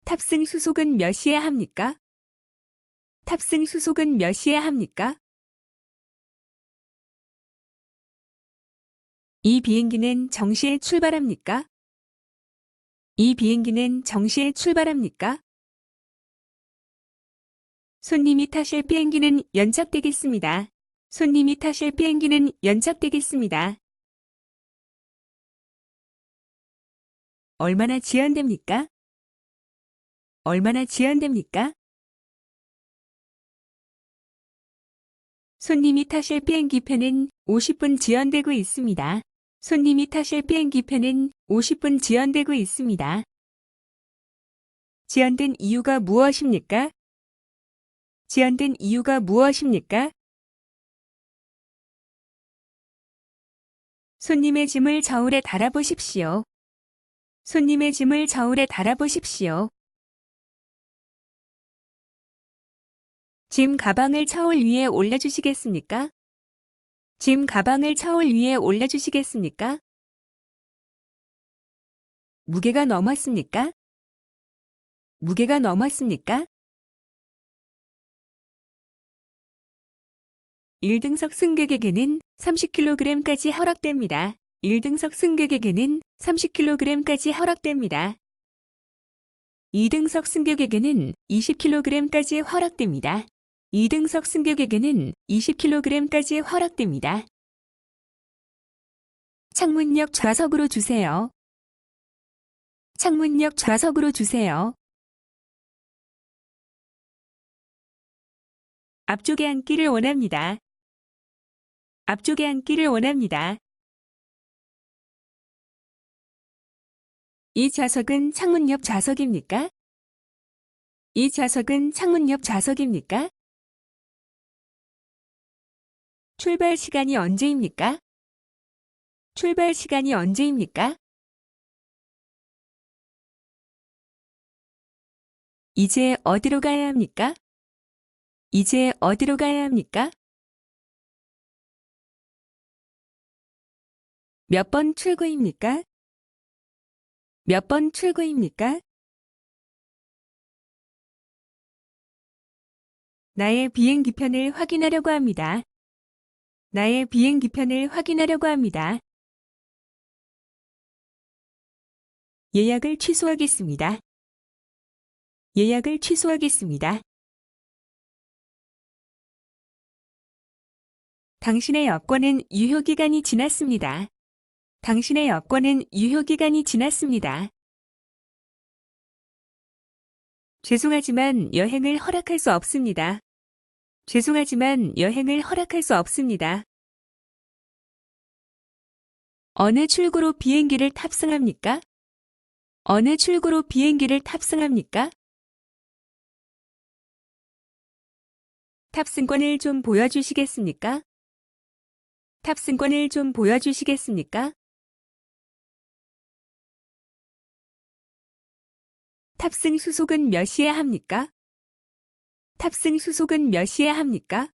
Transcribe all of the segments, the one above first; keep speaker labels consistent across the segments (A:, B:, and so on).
A: 탑승 수속은 몇 시에 합니까? 탑승 수속은 몇 시에 합니까? 이 비행기는 정시에 출발합니까? 이 비행기는 정시에 출발합니까? 손님이 타실 비행기는 연착되겠습니다. 손님이 타실 비행기는 연착되겠습니다. 얼마나 지연됩니까? 얼마나 지연됩니까? 손님이 타실 비행기표는 50분 지연되고 있습니다. 손님이 타실 비행기표는 50분 지연되고 있습니다. 지연된 이유가 무엇입니까? 지연된 이유가 무엇입니까? 손님의 짐을 저울에 달아보십시오. 손님의 짐을 저울에 달아보십시오. 짐 가방을 저울 위에 올려주시겠습니까? 짐 가방을 저울 위에 올려주시겠습니까? 무게가 넘었습니까? 무게가 넘었습니까? 1등석 승객에게는 30kg까지 허락됩니다. 1등석 승객에게는 30kg까지 허락됩니다. 2등석 승객에게는 20kg까지 허락됩니다. 2등석 승객에게는 20kg까지 허락됩니다. 창문역 좌석으로 주세요. 창문역 좌석으로 주세요. 앞쪽에 앉기를 원합니다. 앞쪽에 앉기를 원합니다. 이 좌석은 창문 옆 좌석입니까? 이 좌석은 창문 옆 좌석입니까? 출발 시간이 언제입니까? 출발 시간이 언제입니까? 이제 어디로 가야 합니까? 이제 어디로 가야 합니까? 몇 번 출구입니까? 몇 번 출구입니까? 나의 비행기편을 확인하려고 합니다. 나의 비행기편을 확인하려고 합니다. 예약을 취소하겠습니다. 예약을 취소하겠습니다. 당신의 여권은 유효기간이 지났습니다. 당신의 여권은 유효기간이 지났습니다. 죄송하지만 여행을 허락할 수 없습니다. 죄송하지만 여행을 허락할 수 없습니다. 어느 출구로 비행기를 탑승합니까? 어느 출구로 비행기를 탑승합니까? 탑승권을 좀 보여주시겠습니까? 탑승권을 좀 보여주시겠습니까? 탑승 수속은 몇 시에 합니까? 탑승 수속은 몇 시에 합니까?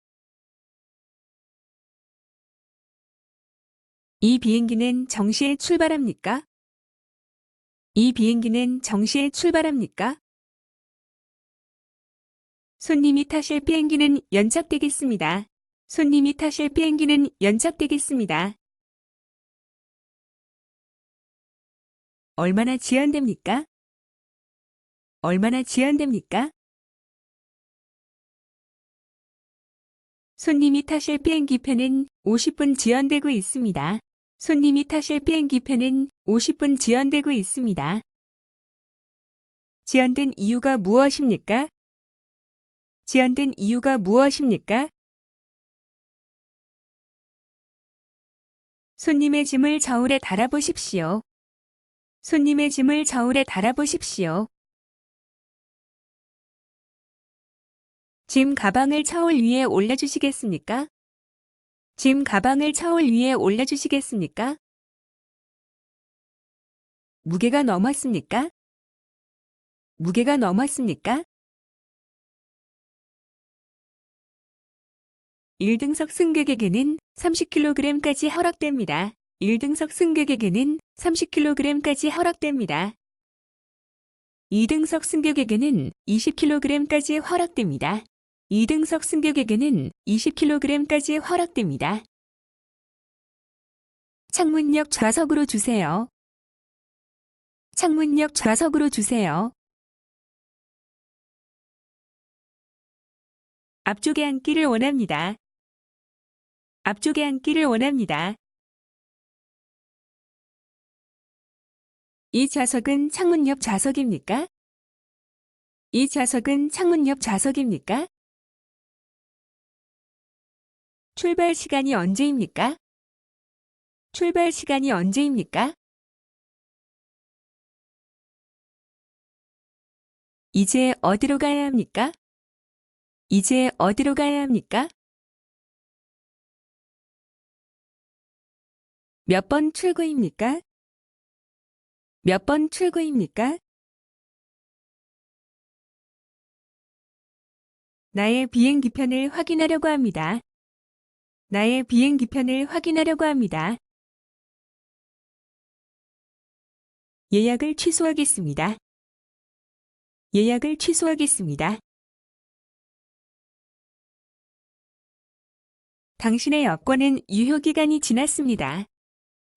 A: 이 비행기는 정시에 출발합니까? 이 비행기는 정시에 출발합니까? 손님이 타실 비행기는 연착되겠습니다. 손님이 타실 비행기는 연착되겠습니다. 얼마나 지연됩니까? 얼마나 지연됩니까? 손님이 타실 비행기표는 50분 지연되고 있습니다. 손님이 타실 비행기표는 50분 지연되고 있습니다. 지연된 이유가 무엇입니까? 지연된 이유가 무엇입니까? 손님의 짐을 저울에 달아보십시오. 손님의 짐을 저울에 달아보십시오. 짐 가방을 저울 위에 올려주시겠습니까? 짐 가방을 저울 위에 올려주시겠습니까? 무게가 넘었습니까? 무게가 넘었습니까? 1등석 승객에게는 30kg까지 허락됩니다. 1등석 승객에게는 30kg까지 허락됩니다. 2등석 승객에게는 20kg까지 허락됩니다. 2등석 승객에게는 20kg까지 허락됩니다. 창문역 좌석으로 주세요. 창문역 좌석으로 주세요. 앞쪽에 앉기를 원합니다. 앞쪽에 앉기를 원합니다. 이 좌석은 창문 옆 좌석입니까? 이 좌석은 창문 옆 좌석입니까? 출발 시간이 언제입니까? 출발 시간이 언제입니까? 이제 어디로 가야 합니까? 이제 어디로 가야 합니까? 몇 번 출구입니까? 몇 번 출구입니까? 나의 비행기편을 확인하려고 합니다. 나의 비행기편을 확인하려고 합니다. 예약을 취소하겠습니다. 예약을 취소하겠습니다. 당신의 여권은 유효기간이 지났습니다.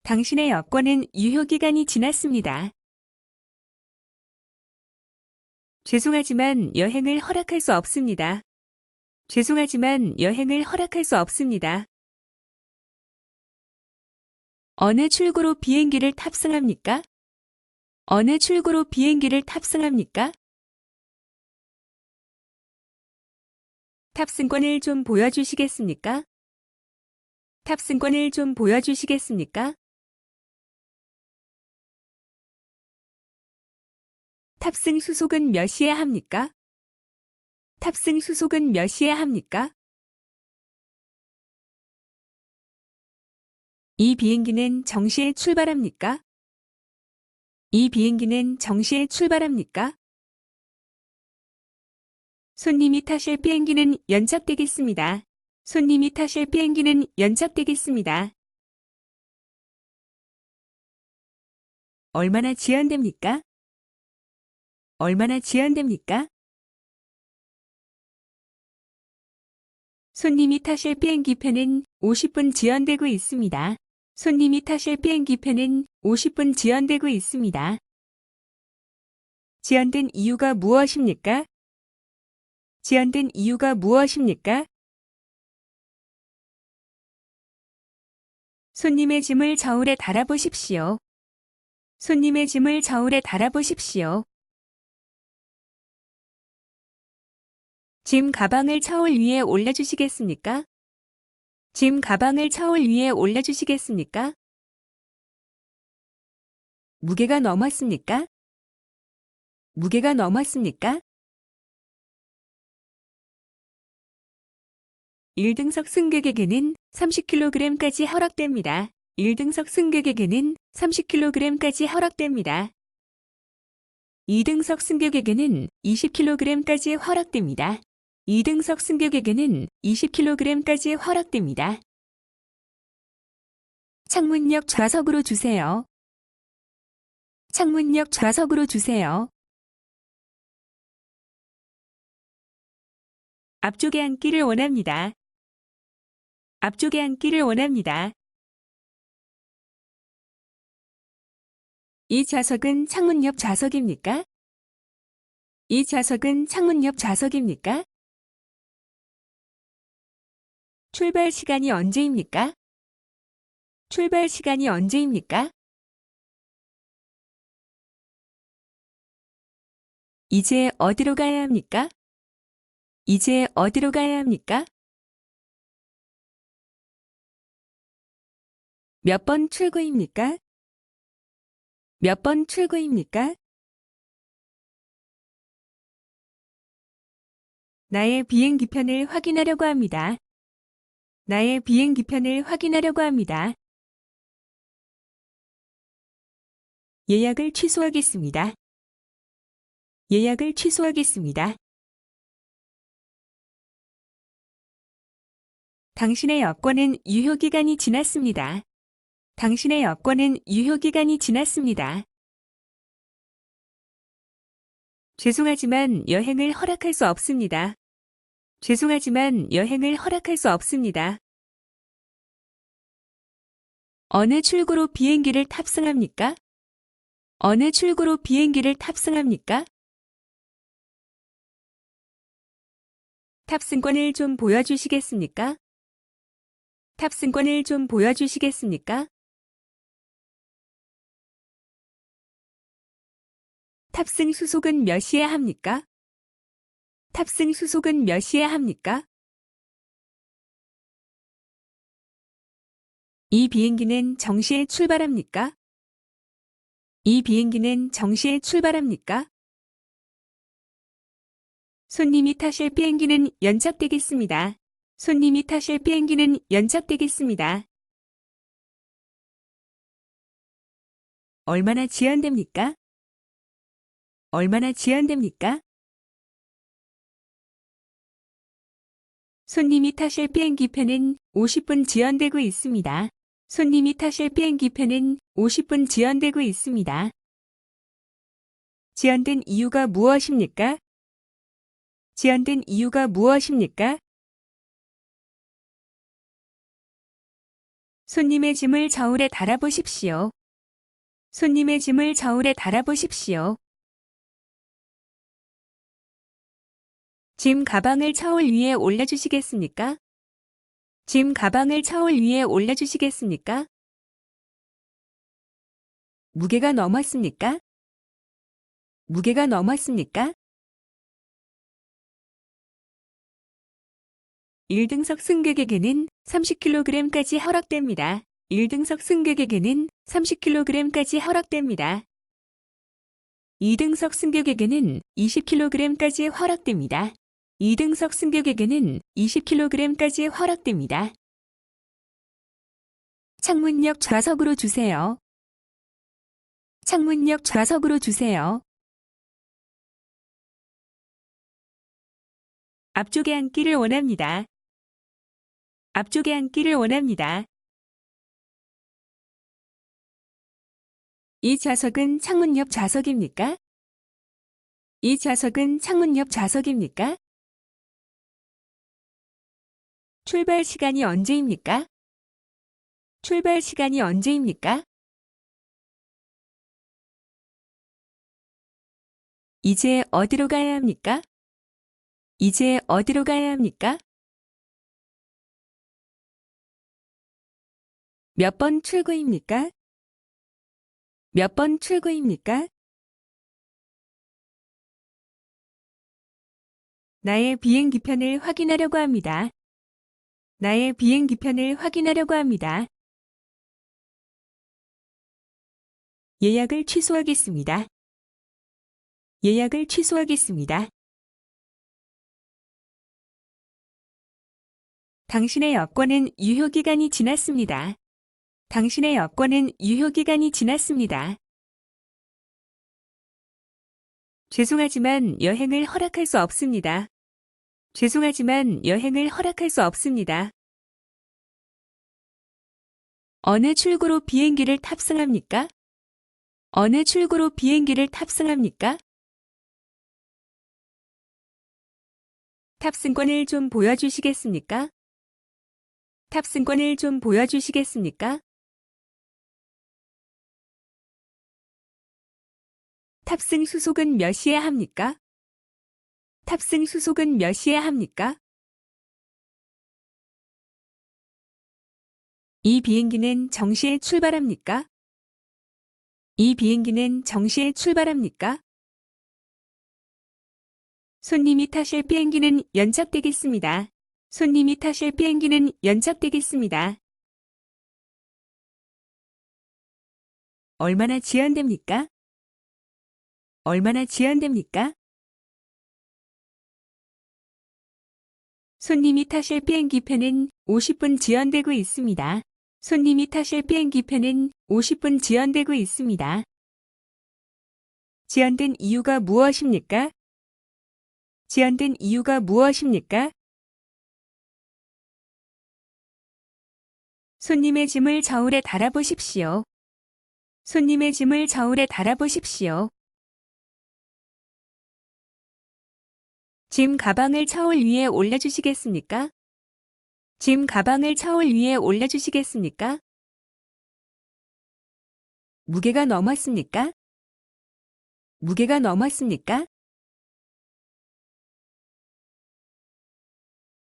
A: 당신의 여권은 유효기간이 지났습니다. 죄송하지만 여행을 허락할 수 없습니다. 죄송하지만 여행을 허락할 수 없습니다. 어느 출구로 비행기를 탑승합니까? 어느 출구로 비행기를 탑승합니까? 탑승권을 좀 보여주시겠습니까? 탑승권을 좀 보여주시겠습니까? 탑승 수속은 몇 시에 합니까? 탑승 수속은 몇 시에 합니까? 이 비행기는 정시에 출발합니까? 이 비행기는 정시에 출발합니까? 손님이 타실 비행기는 연착되겠습니다. 손님이 타실 비행기는 연착되겠습니다. 얼마나 지연됩니까? 얼마나 지연됩니까? 손님이 타실 비행기편은 50분 지연되고 있습니다. 손님이 타실 비행기편은 50분 지연되고 있습니다. 지연된 이유가 무엇입니까? 지연된 이유가 무엇입니까? 손님의 짐을 저울에 달아보십시오. 손님의 짐을 저울에 달아보십시오. 짐 가방을 저울 위에 올려주시겠습니까? 짐 가방을 저울 위에 올려주시겠습니까? 무게가 넘었습니까? 무게가 넘었습니까? 1등석 승객에게는 30kg까지 허락됩니다. 1등석 승객에게는 30kg까지 허락됩니다. 2등석 승객에게는 20kg까지 허락됩니다. 2등석 승객에게는 20kg까지 허락됩니다. 창문역 좌석으로 주세요. 창문역 좌석으로 주세요. 앞쪽에 앉기를 원합니다. 앞쪽에 앉기를 원합니다. 이 좌석은 창문 옆 좌석입니까? 이 좌석은 창문 옆 좌석입니까? 출발 시간이 언제입니까? 출발 시간이 언제입니까? 이제 어디로 가야 합니까? 이제 어디로 가야 합니까? 몇 번 출구입니까? 몇 번 출구입니까? 나의 비행기편을 확인하려고 합니다. 나의 비행기편을 확인하려고 합니다. 예약을 취소하겠습니다. 예약을 취소하겠습니다. 당신의 여권은 유효기간이 지났습니다. 당신의 여권은 유효기간이 지났습니다. 죄송하지만 여행을 허락할 수 없습니다. 죄송하지만 여행을 허락할 수 없습니다. 어느 출구로 비행기를 탑승합니까? 어느 출구로 비행기를 탑승합니까? 탑승권을 좀 보여주시겠습니까? 탑승권을 좀 보여주시겠습니까? 탑승 수속은 몇 시에 합니까? 탑승 수속은 몇 시에 합니까? 이 비행기는 정시에 출발합니까? 이 비행기는 정시에 출발합니까? 손님이 타실 비행기는 연착되겠습니다. 손님이 타실 비행기는 연착되겠습니다. 얼마나 지연됩니까? 얼마나 지연됩니까? 손님이 타실 비행기표는 50분 지연되고 있습니다. 손님이 타실 비행기표는 50분 지연되고 있습니다. 지연된 이유가 무엇입니까? 지연된 이유가 무엇입니까? 손님의 짐을 저울에 달아보십시오. 손님의 짐을 저울에 달아보십시오. 짐 가방을 저울 위에 올려주시겠습니까? 짐 가방을 저울 위에 올려주시겠습니까? 무게가 넘었습니까? 무게가 넘었습니까? 1등석 승객에게는 30kg까지 허락됩니다. 1등석 승객에게는 30kg까지 허락됩니다. 2등석 승객에게는 20kg까지 허락됩니다. 2등석 승객에게는 20kg까지 허락됩니다. 창문역 좌석으로 주세요. 창문역 좌석으로 주세요. 앞쪽에 앉기를 원합니다. 앞쪽에 앉기를 원합니다. 이 좌석은 창문 옆 좌석입니까? 이 좌석은 창문 옆 좌석입니까? 출발 시간이 언제입니까? 출발 시간이 언제입니까? 이제 어디로 가야 합니까? 이제 어디로 가야 합니까? 몇 번 출구입니까? 몇 번 출구입니까? 나의 비행기편을 확인하려고 합니다. 나의 비행기편을 확인하려고 합니다. 예약을 취소하겠습니다. 예약을 취소하겠습니다. 당신의 여권은 유효기간이 지났습니다. 당신의 여권은 유효기간이 지났습니다. 죄송하지만 여행을 허락할 수 없습니다. 죄송하지만 여행을 허락할 수 없습니다. 어느 출구로 비행기를 탑승합니까? 어느 출구로 비행기를 탑승합니까? 탑승권을 좀 보여주시겠습니까? 탑승권을 좀 보여주시겠습니까? 탑승 수속은 몇 시에 합니까? 탑승 수속은 몇 시에 합니까? 이 비행기는 정시에 출발합니까? 이 비행기는 정시에 출발합니까? 손님이 타실 비행기는 연착되겠습니다. 손님이 타실 비행기는 연착되겠습니다. 얼마나 지연됩니까? 얼마나 지연됩니까? 손님이 타실 비행기표는 50분 지연되고 있습니다. 손님이 타실 비행기표는 50분 지연되고 있습니다. 지연된 이유가 무엇입니까? 지연된 이유가 무엇입니까? 손님의 짐을 저울에 달아보십시오. 손님의 짐을 저울에 달아보십시오. 짐 가방을 처울 위에 올려주시겠습니까? 짐 가방을 처울 위에 올려주시겠습니까? 무게가 넘었습니까? 무게가 넘었습니까?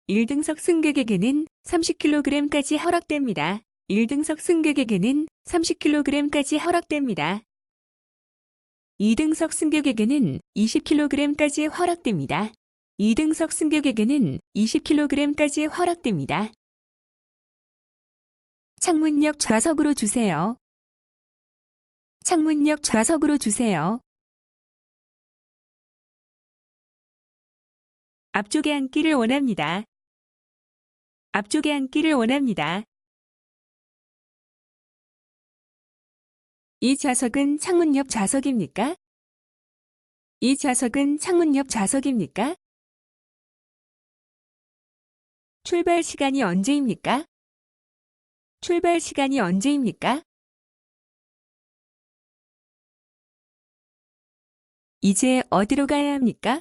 A: 1등석 승객에게는 30kg까지 허락됩니다. 1등석 승객에게는 30kg까지 허락됩니다. 2등석 승객에게는 20kg까지 허락됩니다. 2등석 승객에게는 20kg까지 허락됩니다. 창문역 좌석으로 주세요. 창문역 좌석으로 주세요. 앞쪽에 앉기를 원합니다. 앞쪽에 앉기를 원합니다. 이 좌석은 창문 옆 좌석입니까? 이 좌석은 창문 옆 좌석입니까? 출발 시간이 언제입니까? 출발 시간이 언제입니까? 이제 어디로 가야 합니까?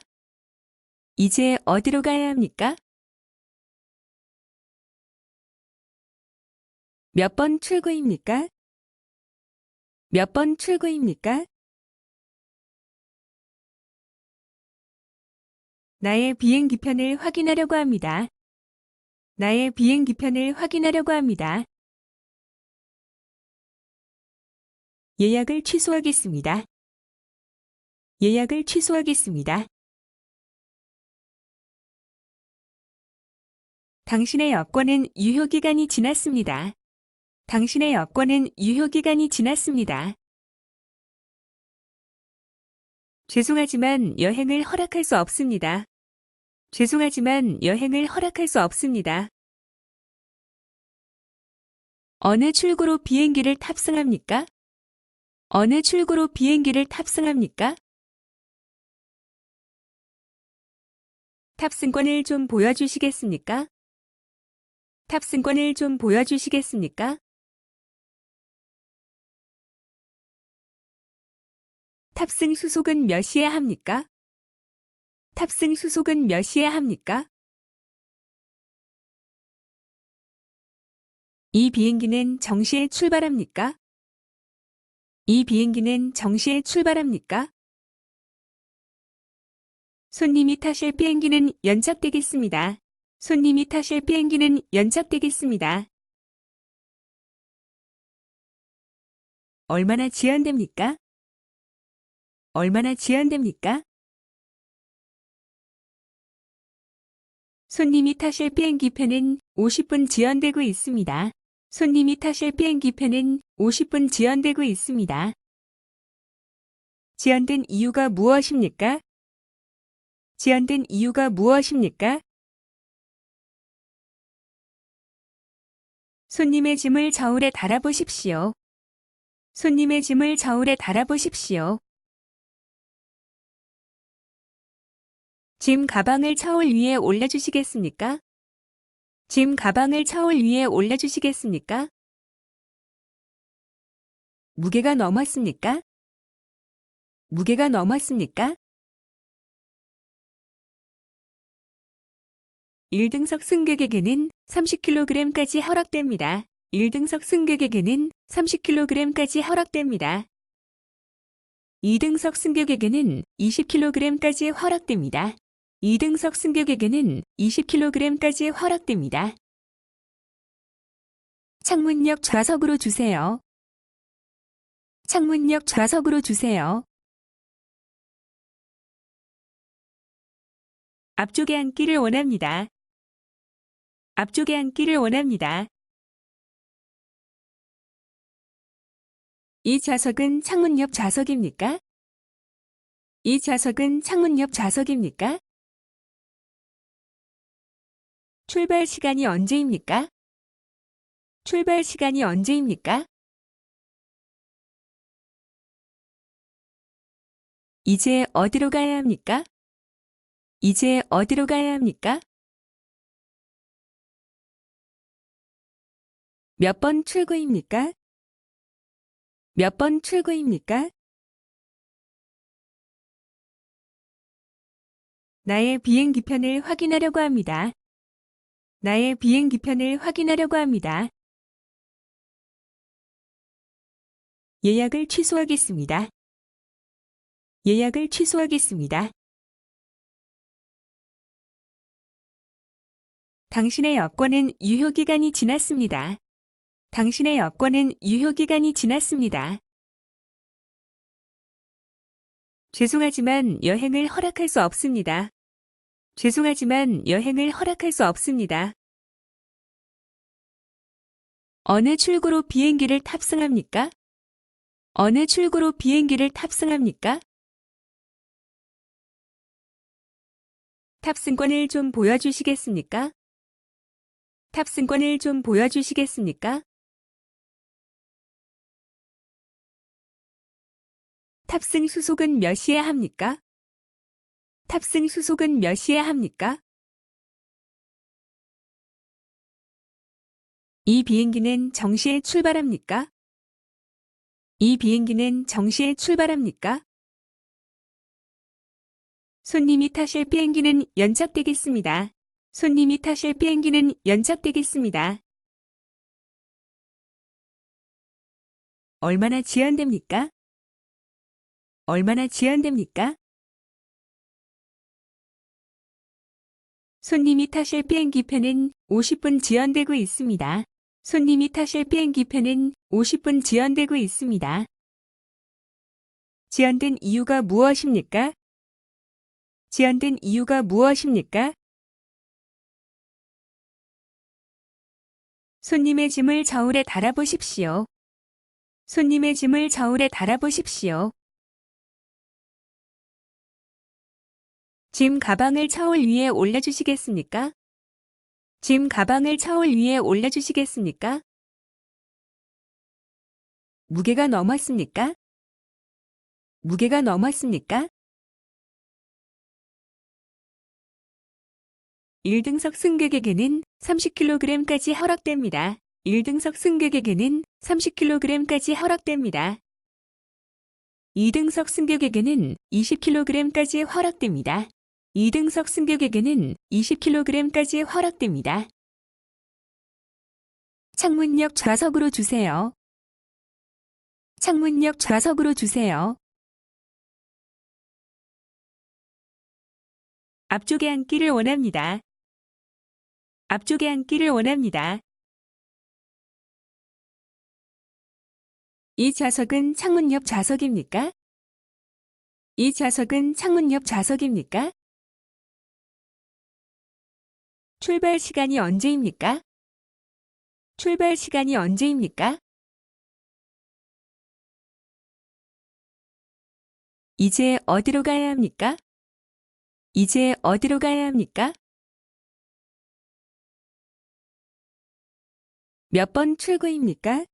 A: 이제 어디로 가야 합니까? 몇 번 출구입니까? 몇 번 출구입니까? 나의 비행기편을 확인하려고 합니다. 나의 비행기편을 확인하려고 합니다. 예약을 취소하겠습니다. 예약을 취소하겠습니다. 당신의 여권은 유효기간이 지났습니다. 당신의 여권은 유효기간이 지났습니다. 죄송하지만 여행을 허락할 수 없습니다. 죄송하지만 여행을 허락할 수 없습니다. 어느 출구로 비행기를 탑승합니까? 어느 출구로 비행기를 탑승합니까? 탑승권을 좀 보여주시겠습니까? 탑승권을 좀 보여주시겠습니까? 탑승 수속은 몇 시에 합니까? 탑승 수속은 몇 시에 합니까? 이 비행기는 정시에 출발합니까? 이 비행기는 정시에 출발합니까? 손님이 타실 비행기는 연착되겠습니다. 손님이 타실 비행기는 연착되겠습니다. 얼마나 지연됩니까? 얼마나 지연됩니까? 손님이 타실 비행기편은 50분 지연되고 있습니다. 손님이 타실 비행기편은 50분 지연되고 있습니다. 지연된 이유가 무엇입니까? 지연된 이유가 무엇입니까? 손님의 짐을 저울에 달아보십시오. 손님의 짐을 저울에 달아보십시오. 짐 가방을 처울 위에 올려주시겠습니까? 짐 가방을 처울 위에 올려주시겠습니까? 무게가 넘었습니까? 무게가 넘었습니까? 1등석 승객에게는 30kg까지 허락됩니다. 1등석 승객에게는 30kg까지 허락됩니다. 2등석 승객에게는 20kg까지 허락됩니다. 2등석 승객에게는 20kg까지 허락됩니다. 창문역 좌석으로 주세요. 창문역 좌석으로 주세요. 앞쪽에 앉기를 원합니다. 앞쪽에 앉기를 원합니다. 이 좌석은 창문 옆 좌석입니까? 이 좌석은 창문 옆 좌석입니까? 출발 시간이 언제입니까? 출발 시간이 언제입니까? 이제 어디로 가야 합니까? 이제 어디로 가야 합니까? 몇 번 출구입니까? 몇 번 출구입니까? 나의 비행기편을 확인하려고 합니다. 나의 비행기편을 확인하려고 합니다. 예약을 취소하겠습니다. 예약을 취소하겠습니다. 당신의 여권은 유효기간이 지났습니다. 당신의 여권은 유효기간이 지났습니다. 죄송하지만 여행을 허락할 수 없습니다. 죄송하지만 여행을 허락할 수 없습니다. 어느 출구로 비행기를 탑승합니까? 어느 출구로 비행기를 탑승합니까? 탑승권을 좀 보여주시겠습니까? 탑승권을 좀 보여주시겠습니까? 탑승 수속은 몇 시에 합니까? 탑승 수속은 몇 시에 합니까? 이 비행기는 정시에 출발합니까? 이 비행기는 정시에 출발합니까? 손님이 타실 비행기는 연착되겠습니다. 손님이 타실 비행기는 연착되겠습니다. 얼마나 지연됩니까? 얼마나 지연됩니까? 손님이 타실 비행기편은 50분 지연되고 있습니다. 손님이 타실 비행기편은 50분 지연되고 있습니다. 지연된 이유가 무엇입니까? 지연된 이유가 무엇입니까? 손님의 짐을 저울에 달아보십시오. 손님의 짐을 저울에 달아보십시오. 짐 가방을 저울 위에 올려주시겠습니까? 짐 가방을 저울 위에 올려주시겠습니까? 무게가 넘었습니까? 무게가 넘었습니까? 1등석 승객에게는 30kg까지 허락됩니다. 1등석 승객에게는 30kg까지 허락됩니다. 2등석 승객에게는 20kg까지 허락됩니다. 2등석 승객에게는 20kg까지 허락됩니다. 창문역 좌석으로 주세요. 창문역 좌석으로 주세요. 앞쪽에 앉기를 원합니다. 앞쪽에 앉기를 원합니다. 이 좌석은 창문 옆 좌석입니까? 이 좌석은 창문 옆 좌석입니까? 출발 시간이 언제입니까? 출발 시간이 언제입니까? 이제 어디로 가야 합니까? 이제 어디로 가야 합니까? 몇 번 출구입니까?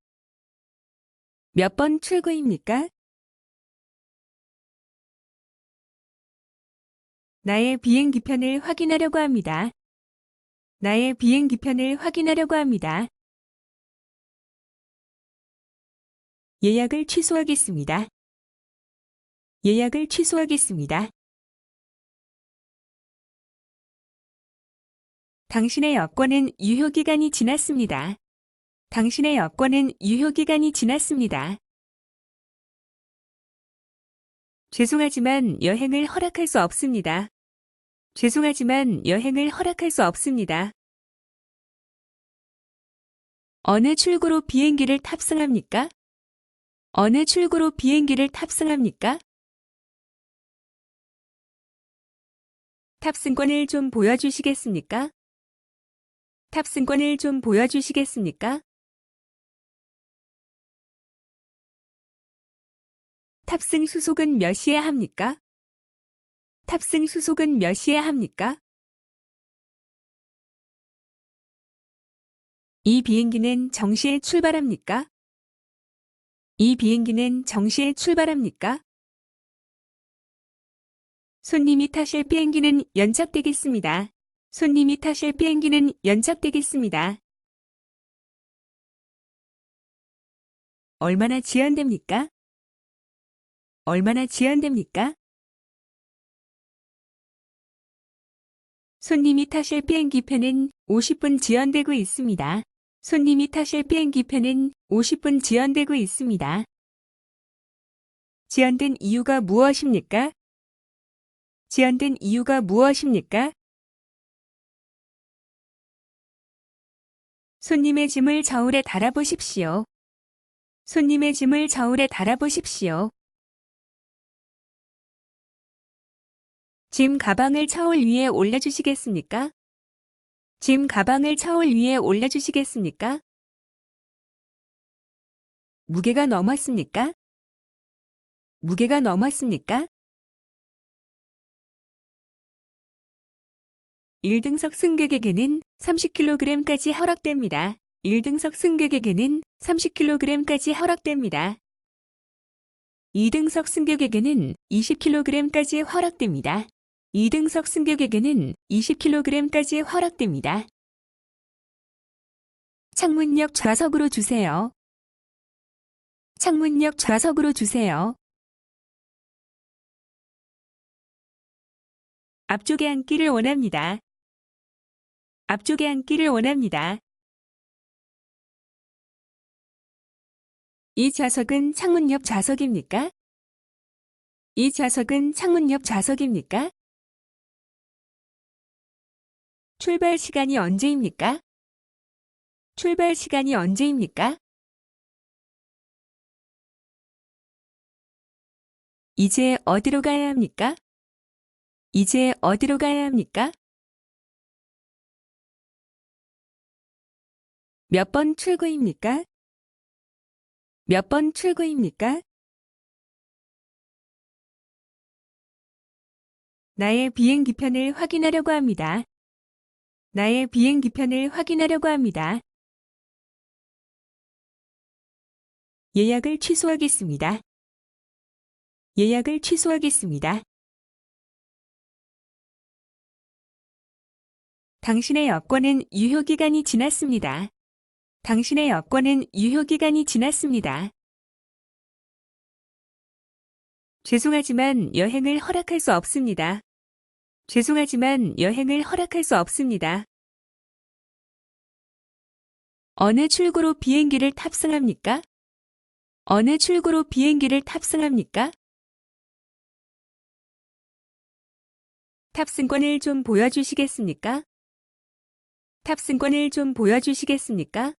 A: 몇 번 출구입니까? 나의 비행기편을 확인하려고 합니다. 나의 비행기편을 확인하려고 합니다. 예약을 취소하겠습니다. 예약을 취소하겠습니다. 당신의 여권은 유효기간이 지났습니다. 당신의 여권은 유효기간이 지났습니다. 죄송하지만 여행을 허락할 수 없습니다. 죄송하지만 여행을 허락할 수 없습니다. 어느 출구로 비행기를 탑승합니까? 어느 출구로 비행기를 탑승합니까? 탑승권을 좀 보여주시겠습니까? 탑승권을 좀 보여주시겠습니까? 탑승 수속은 몇 시에 합니까? 탑승 수속은 몇 시에 합니까? 이 비행기는 정시에 출발합니까? 이 비행기는 정시에 출발합니까? 손님이 타실 비행기는 연착되겠습니다. 손님이 타실 비행기는 연착되겠습니다. 얼마나 지연됩니까? 얼마나 지연됩니까? 손님이 타실 비행기표는 50분 지연되고 있습니다. 손님이 타실 비행기표는 50분 지연되고 있습니다. 지연된 이유가 무엇입니까? 지연된 이유가 무엇입니까? 손님의 짐을 저울에 달아보십시오. 손님의 짐을 저울에 달아보십시오. 짐 가방을 저울 위에 올려주시겠습니까? 짐 가방을 저울 위에 올려주시겠습니까? 무게가 넘었습니까? 무게가 넘었습니까? 1등석 승객에게는 30kg까지 허락됩니다. 1등석 승객에게는 30kg까지 허락됩니다. 2등석 승객에게는 20kg까지 허락됩니다. 2등석 승객에게는 20kg까지 허락됩니다. 창문역 좌석으로 주세요. 창문역 좌석으로 주세요. 앞쪽에 앉기를 원합니다. 앞쪽에 앉기를 원합니다. 이 좌석은 창문 옆 좌석입니까? 이 좌석은 창문 옆 좌석입니까? 출발 시간이 언제입니까? 출발 시간이 언제입니까? 이제 어디로 가야 합니까? 이제 어디로 가야 합니까? 몇 번 출구입니까? 몇 번 출구입니까? 나의 비행기편을 확인하려고 합니다. 나의 비행기편을 확인하려고 합니다. 예약을 취소하겠습니다. 예약을 취소하겠습니다. 당신의 여권은 유효기간이 지났습니다. 당신의 여권은 유효기간이 지났습니다. 죄송하지만 여행을 허락할 수 없습니다. 죄송하지만 여행을 허락할 수 없습니다. 어느 출구로 비행기를 탑승합니까? 어느 출구로 비행기를 탑승합니까? 탑승권을 좀 보여주시겠습니까? 탑승권을 좀 보여주시겠습니까?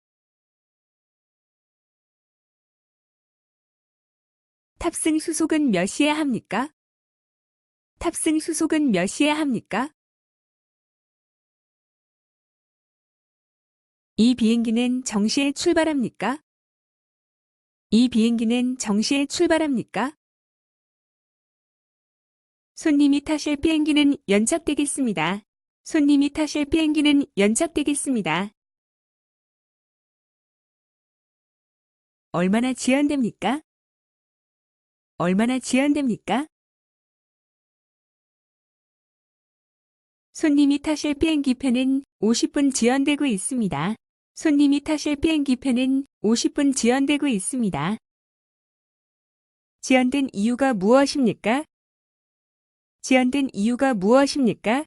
A: 탑승 수속은 몇 시에 합니까? 탑승 수속은 몇 시에 합니까? 이 비행기는 정시에 출발합니까? 이 비행기는 정시에 출발합니까? 손님이 타실 비행기는 연착되겠습니다. 손님이 타실 비행기는 연착되겠습니다. 얼마나 지연됩니까? 얼마나 지연됩니까? 손님이 타실 비행기표는 50분 지연되고 있습니다. 손님이 타실 비행기표는 50분 지연되고 있습니다. 지연된 이유가 무엇입니까? 지연된 이유가 무엇입니까?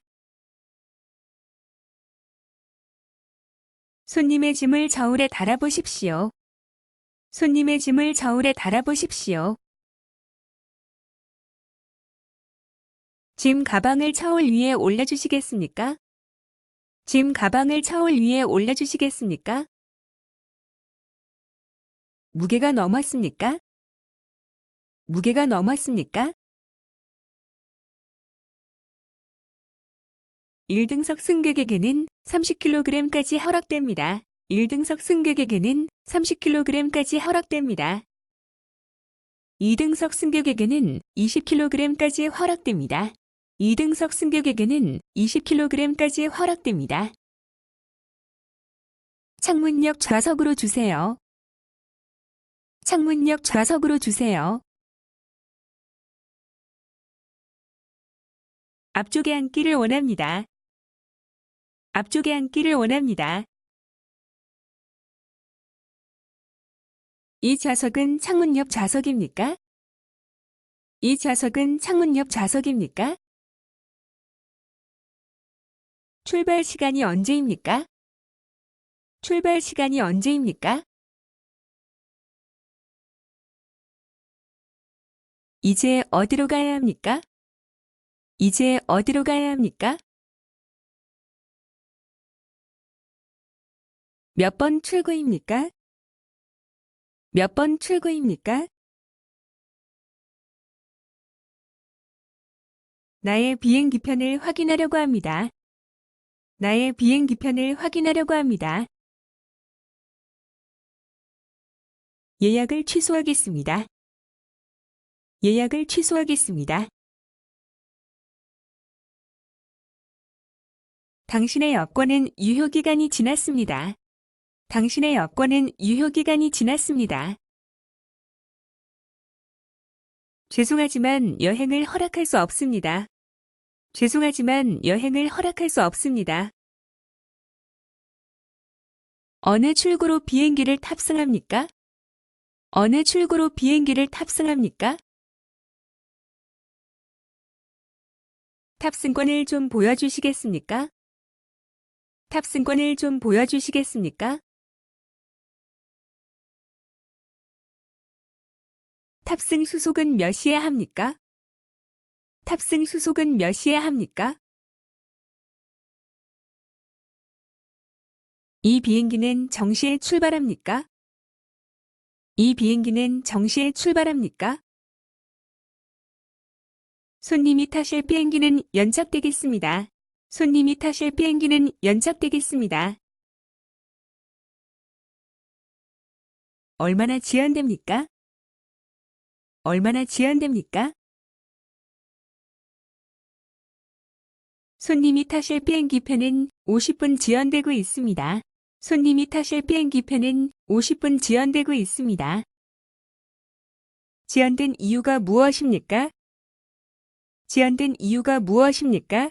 A: 손님의 짐을 저울에 달아보십시오. 손님의 짐을 저울에 달아보십시오. 짐 가방을 저울 위에 올려주시겠습니까? 짐 가방을 저울 위에 올려주시겠습니까? 무게가 넘었습니까? 무게가 넘었습니까? 1등석 승객에게는 30kg까지 허락됩니다. 1등석 승객에게는 30kg까지 허락됩니다. 2등석 승객에게는 20kg까지 허락됩니다. 2등석 승객에게는 20kg까지 허락됩니다. 창문역 좌석으로 주세요. 창문역 좌석으로 주세요. 앞쪽에 앉기를 원합니다. 앞쪽에 앉기를 원합니다. 이 좌석은 창문 옆 좌석입니까? 이 좌석은 창문 옆 좌석입니까? 출발 시간이 언제입니까? 출발 시간이 언제입니까? 이제 어디로 가야 합니까? 이제 어디로 가야 합니까? 몇 번 출구입니까? 몇 번 출구입니까? 나의 비행기편을 확인하려고 합니다. 나의 비행기편을 확인하려고 합니다. 예약을 취소하겠습니다. 예약을 취소하겠습니다. 당신의 여권은 유효기간이 지났습니다. 당신의 여권은 유효기간이 지났습니다. 죄송하지만 여행을 허락할 수 없습니다. 죄송하지만 여행을 허락할 수 없습니다. 어느 출구로 비행기를 탑승합니까? 어느 출구로 비행기를 탑승합니까? 탑승권을 좀 보여주시겠습니까? 탑승권을 좀 보여주시겠습니까? 탑승 수속은 몇 시에 합니까? 탑승 수속은 몇 시에 합니까? 이 비행기는 정시에 출발합니까? 이 비행기는 정시에 출발합니까? 손님이 타실 비행기는 연착되겠습니다. 손님이 타실 비행기는 연착되겠습니다. 얼마나 지연됩니까? 얼마나 지연됩니까? 손님이 타실 비행기편은 50분 지연되고 있습니다. 손님이 타실 비행기편은 50분 지연되고 있습니다. 지연된 이유가 무엇입니까? 지연된 이유가 무엇입니까?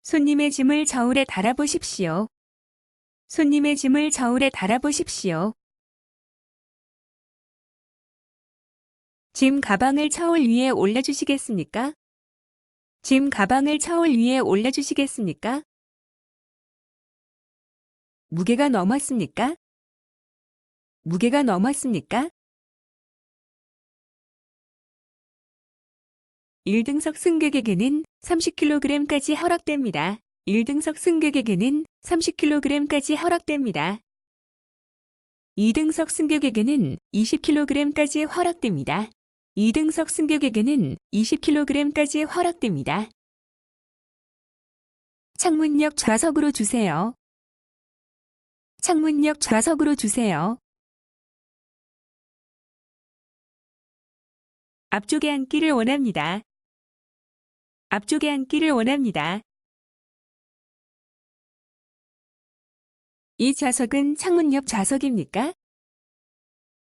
A: 손님의 짐을 저울에 달아보십시오. 손님의 짐을 저울에 달아보십시오. 짐 가방을 저울 위에 올려주시겠습니까? 짐 가방을 저울 위에 올려주시겠습니까? 무게가 넘었습니까? 무게가 넘었습니까? 1등석 승객에게는 30kg까지 허락됩니다. 1등석 승객에게는 30kg까지 허락됩니다. 2등석 승객에게는 20kg까지 허락됩니다. 2등석 승객에게는 20kg까지 허락됩니다. 창문역 좌석으로 주세요. 창문역 좌석으로 주세요. 앞쪽에 앉기를 원합니다. 앞쪽에 앉기를 원합니다. 이 좌석은 창문 옆 좌석입니까?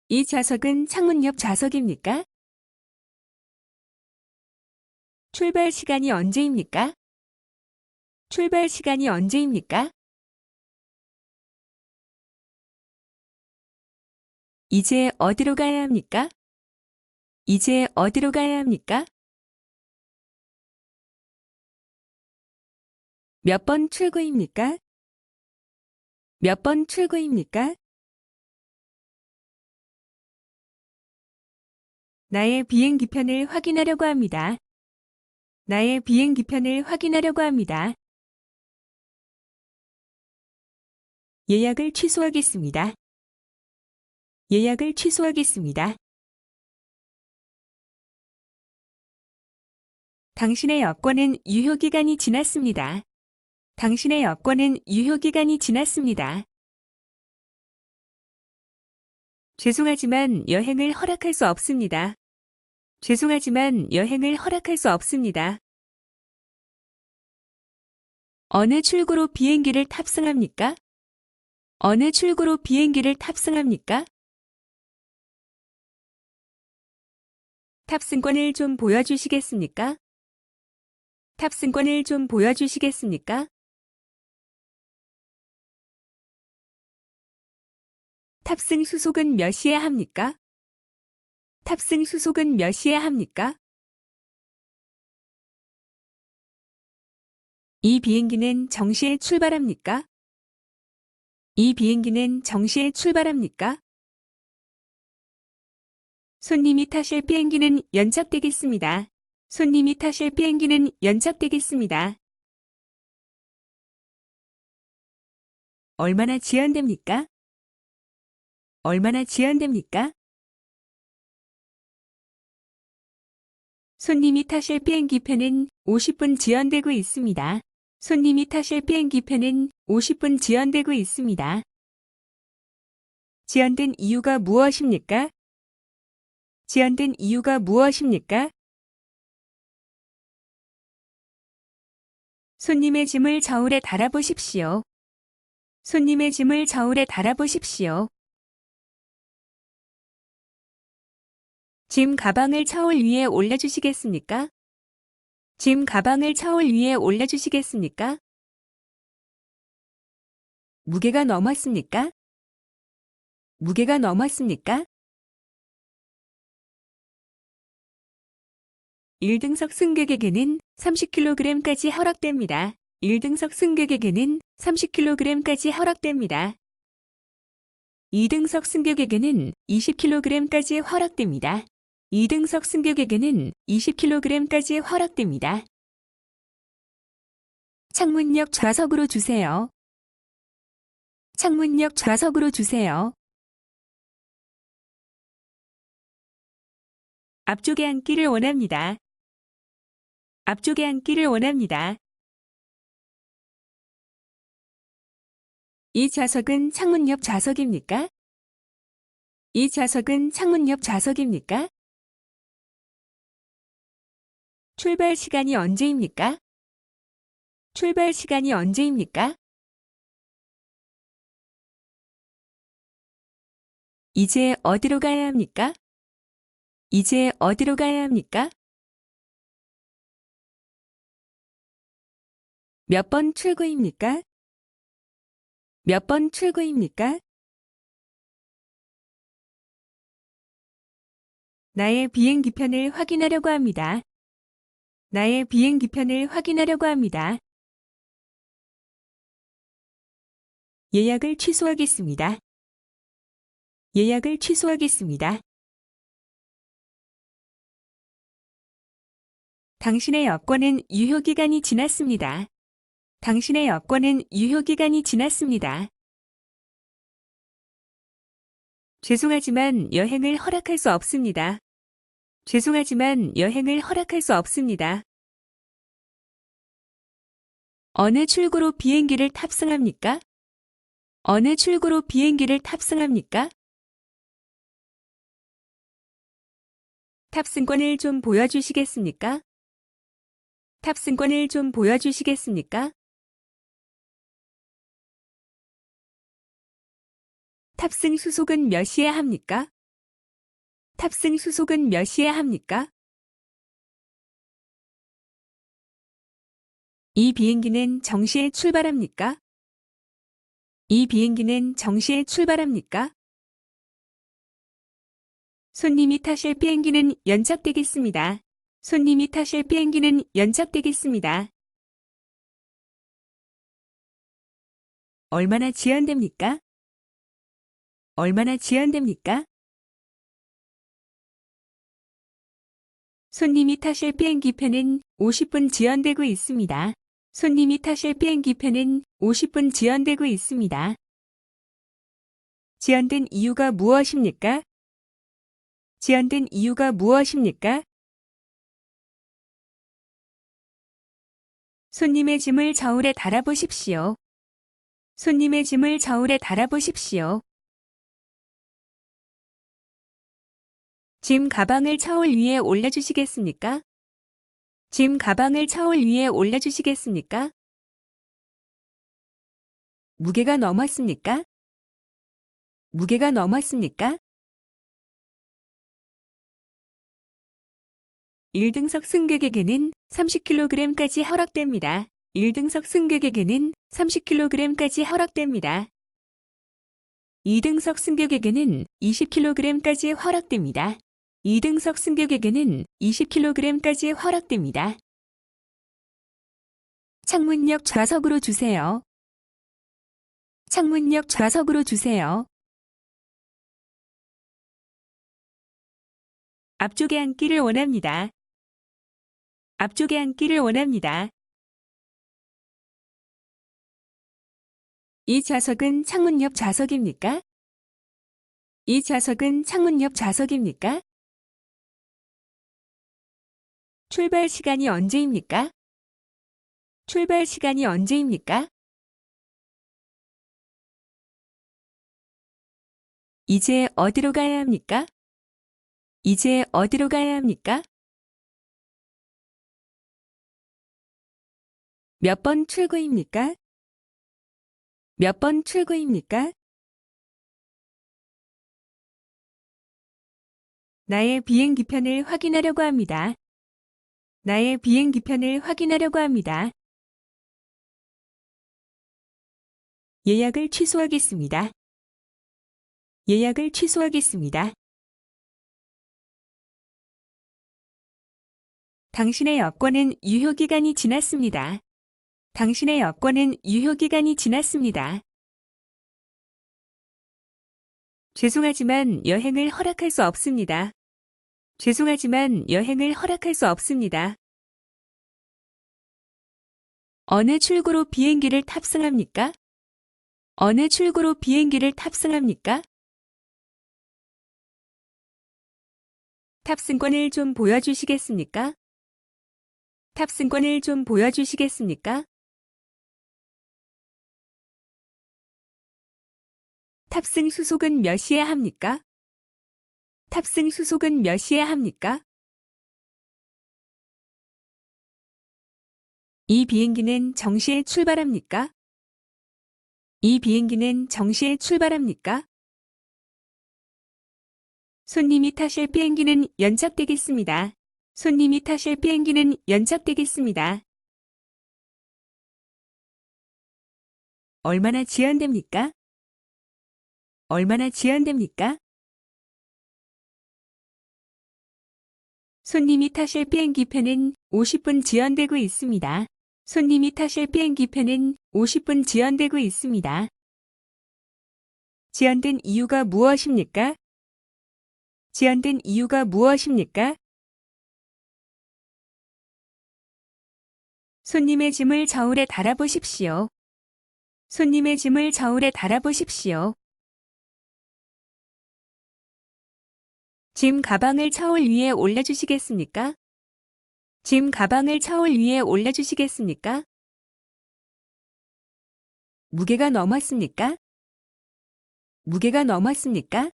A: 이 좌석은 창문 옆 좌석입니까? 출발 시간이 언제입니까? 출발 시간이 언제입니까? 이제 어디로 가야 합니까? 이제 어디로 가야 합니까? 몇 번 출구입니까? 몇 번 출구입니까? 나의 비행기편을 확인하려고 합니다. 나의 비행기편을 확인하려고 합니다. 예약을 취소하겠습니다. 예약을 취소하겠습니다. 당신의 여권은 유효기간이 지났습니다. 당신의 여권은 유효기간이 지났습니다. 죄송하지만 여행을 허락할 수 없습니다. 죄송하지만 여행을 허락할 수 없습니다. 어느 출구로 비행기를 탑승합니까? 어느 출구로 비행기를 탑승합니까? 탑승권을 좀 보여주시겠습니까? 탑승권을 좀 보여주시겠습니까? 탑승 수속은 몇 시에 합니까? 탑승 수속은 몇 시에 합니까? 이 비행기는 정시에 출발합니까? 이 비행기는 정시에 출발합니까? 손님이 타실 비행기는 연착되겠습니다. 손님이 타실 비행기는 연착되겠습니다. 얼마나 지연됩니까? 얼마나 지연됩니까? 손님이 타실 비행기표는 50분 지연되고 있습니다. 손님이 타실 비행기표는 50분 지연되고 있습니다. 지연된 이유가 무엇입니까? 지연된 이유가 무엇입니까? 손님의 짐을 저울에 달아보십시오. 손님의 짐을 저울에 달아보십시오. 짐 가방을 저울 위에 올려주시겠습니까? 짐 가방을 저울 위에 올려주시겠습니까? 무게가 넘었습니까? 무게가 넘었습니까? 1등석 승객에게는 30kg까지 허락됩니다. 1등석 승객에게는 30kg까지 허락됩니다. 2등석 승객에게는 20kg까지 허락됩니다. 2등석 승객에게는 20kg까지 허락됩니다. 창문역 좌석으로 주세요. 창문역 좌석으로 주세요. 앞쪽에 앉기를 원합니다. 앞쪽에 앉기를 원합니다. 이 좌석은 창문 옆 좌석입니까? 이 좌석은 창문 옆 좌석입니까? 출발 시간이 언제입니까? 출발 시간이 언제입니까? 이제 어디로 가야 합니까? 이제 어디로 가야 합니까? 몇 번 출구입니까? 몇 번 출구입니까? 나의 비행기편을 확인하려고 합니다. 나의 비행기편을 확인하려고 합니다. 예약을 취소하겠습니다. 예약을 취소하겠습니다. 당신의 여권은 유효기간이 지났습니다. 당신의 여권은 유효기간이 지났습니다. 죄송하지만 여행을 허락할 수 없습니다. 죄송하지만 여행을 허락할 수 없습니다. 어느 출구로 비행기를 탑승합니까? 어느 출구로 비행기를 탑승합니까? 탑승권을 좀 보여주시겠습니까? 탑승권을 좀 보여주시겠습니까? 탑승 수속은 몇 시에 합니까? 탑승 수속은 몇 시에 합니까? 이 비행기는 정시에 출발합니까? 이 비행기는 정시에 출발합니까? 손님이 타실 비행기는 연착되겠습니다. 손님이 타실 비행기는 연착되겠습니다. 얼마나 지연됩니까? 얼마나 지연됩니까? 손님이 타실 비행기표는 50분 지연되고 있습니다. 손님이 타실 비행기표는 50분 지연되고 있습니다. 지연된 이유가 무엇입니까? 지연된 이유가 무엇입니까? 손님의 짐을 저울에 달아보십시오. 손님의 짐을 저울에 달아보십시오. 짐 가방을 저울 위에 올려주시겠습니까? 짐 가방을 저울 위에 올려주시겠습니까? 무게가 넘었습니까? 무게가 넘었습니까? 1등석 승객에게는 30kg까지 허락됩니다. 1등석 승객에게는 30kg까지 허락됩니다. 2등석 승객에게는 20kg까지 허락됩니다. 2등석 승객에게는 20kg까지 허락됩니다. 창문역 좌석으로 주세요. 창문역 좌석으로 주세요. 앞쪽에 앉기를 원합니다. 앞쪽에 앉기를 원합니다. 이 좌석은 창문 옆 좌석입니까? 이 좌석은 창문 옆 좌석입니까? 출발 시간이 언제입니까? 출발 시간이 언제입니까? 이제 어디로 가야 합니까? 이제 어디로 가야 합니까? 몇 번 출구입니까? 몇 번 출구입니까? 나의 비행기편을 확인하려고 합니다. 나의 비행기편을 확인하려고 합니다. 예약을 취소하겠습니다. 예약을 취소하겠습니다. 당신의 여권은 유효기간이 지났습니다. 당신의 여권은 유효기간이 지났습니다. 죄송하지만 여행을 허락할 수 없습니다. 죄송하지만 여행을 허락할 수 없습니다. 어느 출구로 비행기를 탑승합니까? 어느 출구로 비행기를 탑승합니까? 탑승권을 좀 보여주시겠습니까? 탑승권을 좀 보여주시겠습니까? 탑승 수속은 몇 시에 합니까? 탑승 수속은 몇 시에 합니까? 이 비행기는 정시에 출발합니까? 이 비행기는 정시에 출발합니까? 손님이 타실 비행기는 연착되겠습니다. 손님이 타실 비행기는 연착되겠습니다. 얼마나 지연됩니까? 얼마나 지연됩니까? 손님이 타실 비행기편은 50분 지연되고 있습니다. 손님이 타실 비행기편은 50분 지연되고 있습니다. 지연된 이유가 무엇입니까? 지연된 이유가 무엇입니까? 손님의 짐을 저울에 달아보십시오. 손님의 짐을 저울에 달아보십시오. 짐 가방을 저울 위에 올려주시겠습니까? 짐 가방을 저울 위에 올려주시겠습니까? 무게가 넘었습니까? 무게가 넘었습니까?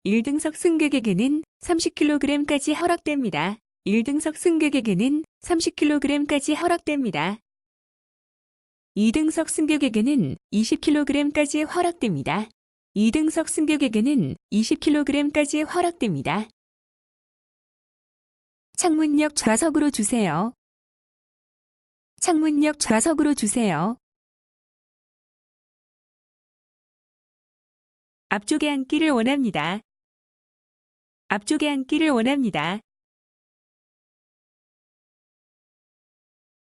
A: 1등석 승객에게는 30kg까지 허락됩니다. 1등석 승객에게는 30kg까지 허락됩니다. 2등석 승객에게는 20kg까지 허락됩니다. 2등석 승객에게는 20kg까지 허락됩니다. 창문역 좌석으로 주세요. 창문역 좌석으로 주세요. 앞쪽에 앉기를 원합니다. 앞쪽에 앉기를 원합니다.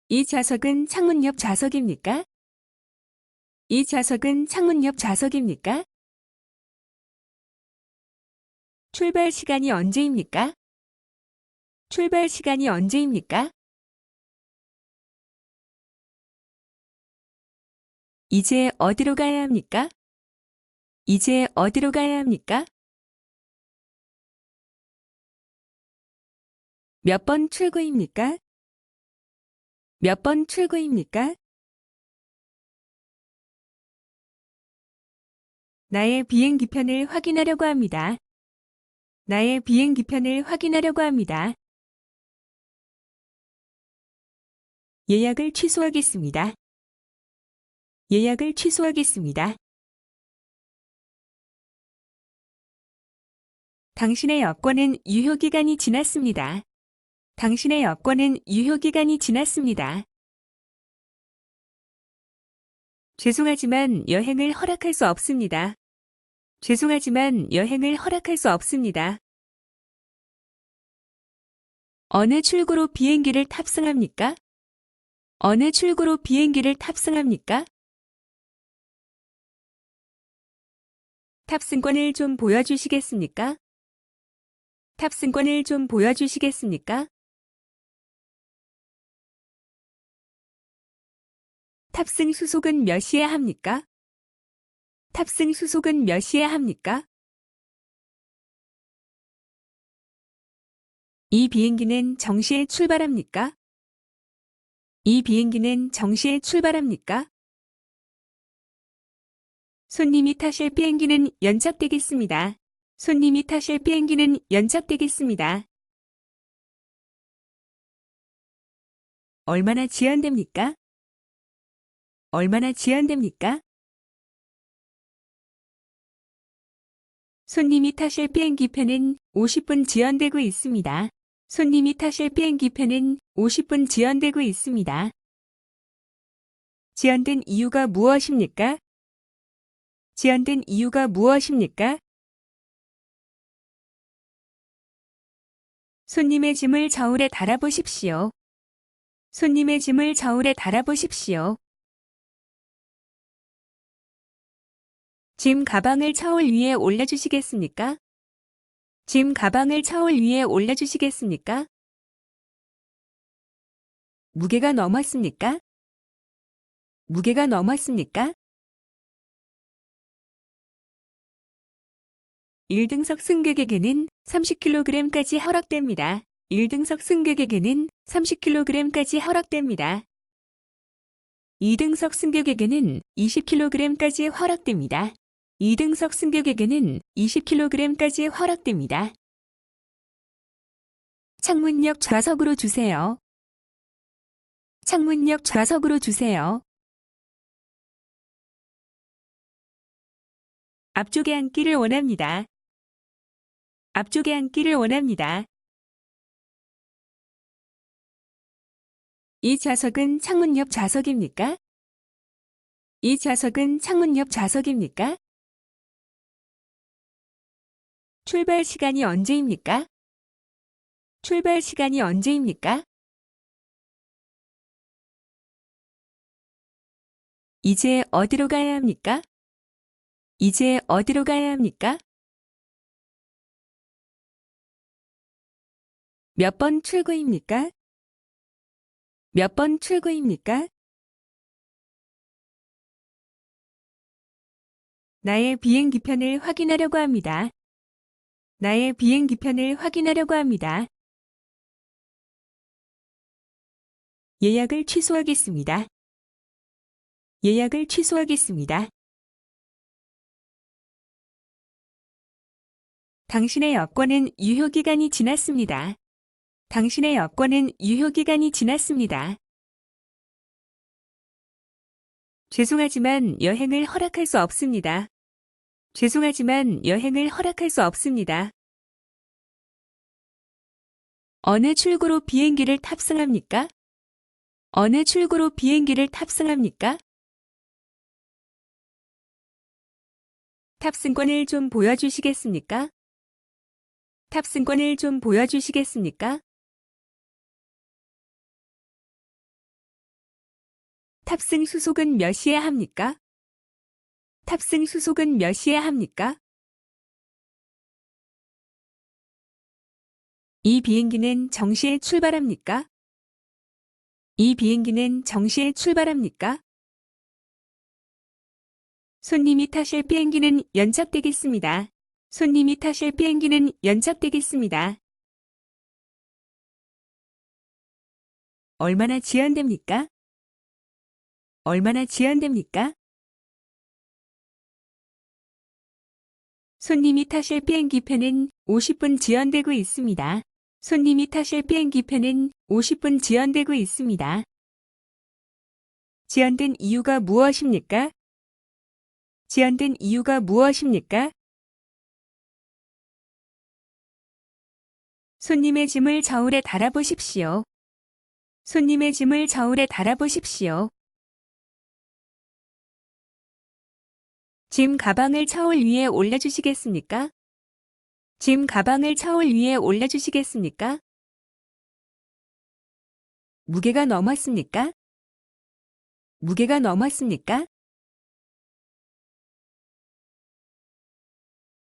A: 이 좌석은 창문 옆 좌석입니까? 이 좌석은 창문 옆 좌석입니까? 출발 시간이 언제입니까? 출발 시간이 언제입니까? 이제 어디로 가야 합니까? 이제 어디로 가야 합니까? 몇 번 출구입니까? 몇 번 출구입니까? 나의 비행기편을 확인하려고 합니다. 나의 비행기편을 확인하려고 합니다. 예약을 취소하겠습니다. 예약을 취소하겠습니다. 당신의 여권은 유효기간이 지났습니다. 당신의 여권은 유효기간이 지났습니다. 죄송하지만 여행을 허락할 수 없습니다. 죄송하지만 여행을 허락할 수 없습니다. 어느 출구로 비행기를 탑승합니까? 어느 출구로 비행기를 탑승합니까? 탑승권을 좀 보여주시겠습니까? 탑승권을 좀 보여주시겠습니까? 탑승 수속은 몇 시에 합니까? 탑승 수속은 몇 시에 합니까? 이 비행기는 정시에 출발합니까? 이 비행기는 정시에 출발합니까? 손님이 타실 비행기는 연착되겠습니다. 손님이 타실 비행기는 연착되겠습니다. 얼마나 지연됩니까? 얼마나 지연됩니까? 손님이 타실 비행기표는 50분 지연되고 있습니다. 손님이 타실 비행기표는 50분 지연되고 있습니다. 지연된 이유가 무엇입니까? 지연된 이유가 무엇입니까? 손님의 짐을 저울에 달아보십시오. 손님의 짐을 저울에 달아보십시오. 짐 가방을 저울 위에 올려주시겠습니까? 짐 가방을 저울 위에 올려주시겠습니까? 무게가 넘었습니까? 무게가 넘었습니까? 1등석 승객에게는 30kg까지 허락됩니다. 1등석 승객에게는 30kg까지 허락됩니다. 2등석 승객에게는 20kg까지 허락됩니다. 2등석 승객에게는 20kg까지 허락됩니다. 창문역 좌석으로 주세요. 창문역 좌석으로 주세요. 앞쪽에 앉기를 원합니다. 앞쪽에 앉기를 원합니다. 이 좌석은 창문 옆 좌석입니까? 이 좌석은 창문 옆 좌석입니까? 출발 시간이 언제입니까? 출발 시간이 언제입니까? 이제 어디로 가야 합니까? 이제 어디로 가야 합니까? 몇 번 출구입니까? 몇 번 출구입니까? 나의 비행기편을 확인하려고 합니다. 나의 비행기편을 확인하려고 합니다. 예약을 취소하겠습니다. 예약을 취소하겠습니다. 당신의 여권은 유효기간이 지났습니다. 당신의 여권은 유효기간이 지났습니다. 죄송하지만 여행을 허락할 수 없습니다. 죄송하지만 여행을 허락할 수 없습니다. 어느 출구로 비행기를 탑승합니까? 어느 출구로 비행기를 탑승합니까? 탑승권을 좀 보여주시겠습니까? 탑승권을 좀 보여주시겠습니까? 탑승 수속은 몇 시에 합니까? 탑승 수속은 몇 시에 합니까? 이 비행기는 정시에 출발합니까? 이 비행기는 정시에 출발합니까? 손님이 타실 비행기는 연착되겠습니다. 손님이 타실 비행기는 연착되겠습니다. 얼마나 지연됩니까? 얼마나 지연됩니까? 손님이 타실 비행기표는 50분 지연되고 있습니다. 손님이 타실 비행기표는 50분 지연되고 있습니다. 지연된 이유가 무엇입니까? 지연된 이유가 무엇입니까? 손님의 짐을 저울에 달아보십시오. 손님의 짐을 저울에 달아보십시오. 짐 가방을 저울 위에 올려주시겠습니까? 짐 가방을 저울 위에 올려주시겠습니까? 무게가 넘었습니까? 무게가 넘었습니까?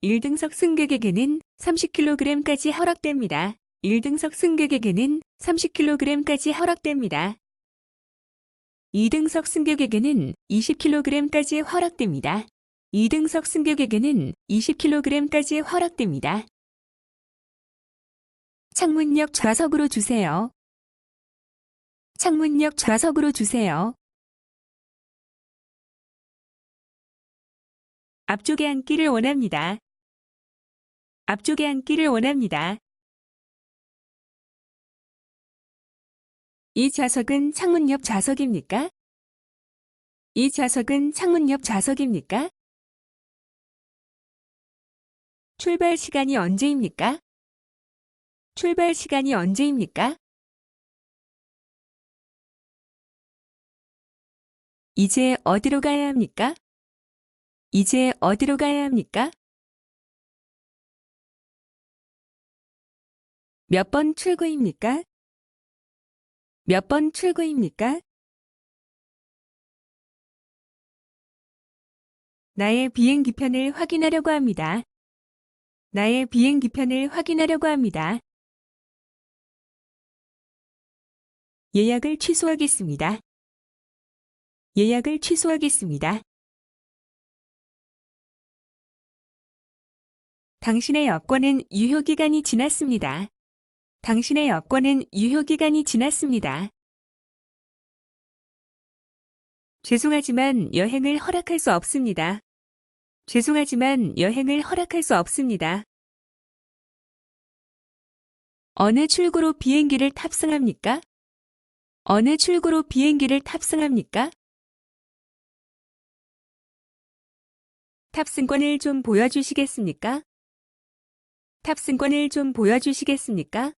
A: 1등석 승객에게는 30kg까지 허락됩니다. 1등석 승객에게는 30kg까지 허락됩니다. 2등석 승객에게는 20kg까지 허락됩니다. 2등석 승객에게는 20kg까지 허락됩니다. 창문역 좌석으로 주세요. 창문역 좌석으로 주세요. 앞쪽에 앉기를 원합니다. 앞쪽에 앉기를 원합니다. 이 좌석은 창문 옆 좌석입니까? 이 좌석은 창문 옆 좌석입니까? 출발 시간이 언제입니까? 출발 시간이 언제입니까? 이제 어디로 가야 합니까? 이제 어디로 가야 합니까? 몇 번 출구입니까? 몇 번 출구입니까? 나의 비행기편을 확인하려고 합니다. 나의 비행기편을 확인하려고 합니다. 예약을 취소하겠습니다. 예약을 취소하겠습니다. 당신의 여권은 유효기간이 지났습니다. 당신의 여권은 유효기간이 지났습니다. 죄송하지만 여행을 허락할 수 없습니다. 죄송하지만 여행을 허락할 수 없습니다. 어느 출구로 비행기를 탑승합니까? 어느 출구로 비행기를 탑승합니까? 탑승권을 좀 보여주시겠습니까? 탑승권을 좀 보여주시겠습니까?